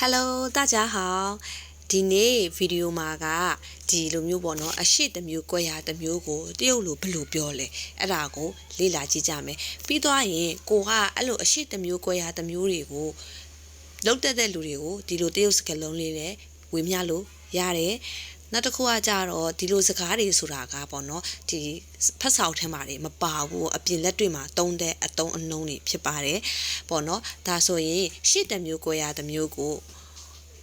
Hello 大家好ဒီနေ့ဗီဒီယိုမှာကဒီလိုမျိုးပေါ့နော်အရှိတစ်မျိုး꿰ရတစ်မျိုးကိုတရုတ်လိုဘယ်လိုပြောလဲအဲ့ဒါကိုလေ့လာကြည့်ကြမယ်ပြီးသွားရင်ကိုကအဲ့လိုအရှိတစ်မျိုး꿰ရတစ်မျိုးတွေကိုလုံးတက်တဲ့လူတွေကိုဒီလိုတရုတ်စကားလုံးလေးနဲ့ဝေမျှလို့ရတယ်နောက်တစ်ခုကကြတော့ဒီလိုစကားတွေဆိုတာကပေါ့နော်ဒီဖတ်ဆောင်ထဲမှာတွေမပါဘူးအပြင်လက်တွေ့မှာတုံးတဲ့အတုံးအနှုံးတွေဖြစ်ပါတယ်ပေါ့နော်ဒါဆိုရင်ရှစ်တစ်မျိုး꿰ရတစ်မျိုးကို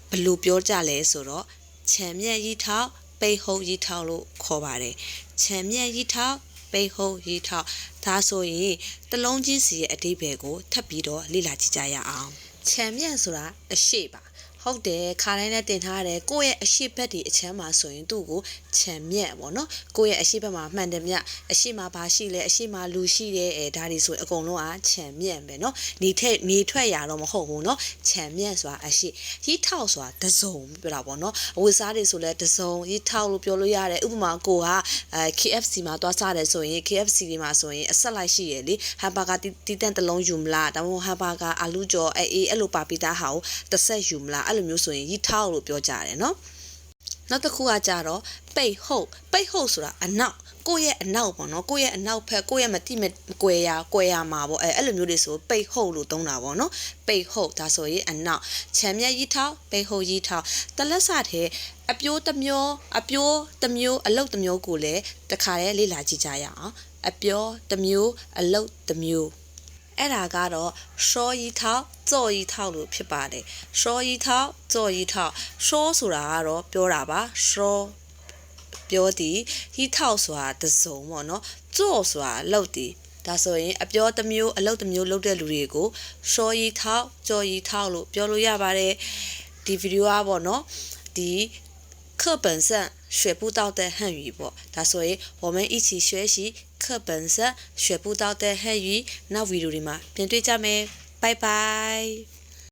ဘယ်လိုပြောကြလဲဆိုတော့ခြံမြက်ရီထောက်ပိတ်ဟုတ်ရီထောက်လို့ခေါ်ပါတယ်ခြံမြက်ရီထောက်ပိတ်ဟုတ်ရီထောက်ဒါဆိုရင်တလုံးချင်းစီရဲ့အဓိပ္ပာယ်ကိုထပ်ပြီးတော့လေ့လာကြည့်ကြရအောင်ခြံမြက်ဆိုတာအရှိပါဟုတ်တယ်ခါတိုင်းနဲ့တင်ထားတယ်ကိုယ့်ရဲ့အရှိဘက်ဒီအချမ်းမှာဆိုရင်သူ့ကိုခြံမြက်ပေါ့နော်ကိုယ့်ရဲ့အရှိဘက်မှာမှန်တယ်မြအရှိမှာဘာရှိလဲအရှိမှာလူရှိတယ်ဒါတွေဆိုအကုန်လုံးကခြံမြက်ပဲနော်နေထွက်ရတော့မဟုတ်ဘူးနော်ခြံမြက်ဆိုတာအရှိရီးထောက်ဆိုတာတစုံပြောတာပေါ့နော်အဝတ်စားတွေဆိုလဲတစုံရီးထောက်လို့ပြောလို့ရတယ်ဥပမာကိုကKFC မှာသွားစားတယ်ဆိုရင် KFC တွေမှာဆိုရင်အဆက်လိုက်ရှိရလေဟမ်ဘာဂါတီးတန်တစ်လုံးယူမလားဒါမှမဟုတ်ဟမ်ဘာဂါအာလူကျော်အဲ့လိုပါပီတာဟာကိုတစ်ဆက်ယူမလားအဲ့လိုမျိုးဆိုရင်ရီးထောက်လို့ပြောကြတယ်နော်နောက်တစ်ခုကကြတော့ပိတ်ဟုတ်ဆိုတာအနောက်ကိုယ့်ရဲ့အနောက်ပေါ့နော်ကိုယ့်ရဲ့အနောက်ဖက်ကိုယ့်ရဲ့မတိမကွယ်ရမှာပေါ့အဲ့လိုမျိုးတွေဆိုပိတ်ဟုတ်လို့သုံးတာပေါ့နော်ပိတ်ဟုတ်ဒါဆိုရင်အနောက်ခြံမြက်ရီးထောက်ပိတ်ဟုတ်ရီးထောက်တလက်စတဲ့အပြိုးတစ်မျိုးအလုတ်တစ်မျိုးကိုလည်းတခါတည်းလေ့လာကြည့်ကြရအောင်အပြိုးတစ်မျိုးအလုတ်တစ်မျိုးအဲ့ဒါကတော့ရှောရီထောက်ကြော်ရီထောက်လို့ဖြစ်ပါတယ်ရှောရီထောက်ကြော်ရီထောက်ရှောဆိုတာကတော့ပြောတာပါရှောပြောသည်ရီထောက်ဆိုတာတစုံပေါ့နော်ကြော်ဆိုတာလှုပ်သည်ဒါဆိုရင်အပြောတစ်မျိုးအလုပ်တစ်မျိုးလုပ်တဲ့လူတွေကိုရှောရီထောက်ကြော်ရီထောက်လို့ပြောလို့ရပါတယ်ဒီဗီဒီယိုကပေါ့နော်ဒီ课本上学不到的汉语ပေါ့ဒါဆိုရင်我们一起学习课本上学不到的汉语နောက်ဗီဒီယိုဒီမှာပြန်တွေ့ကြမယ်拜拜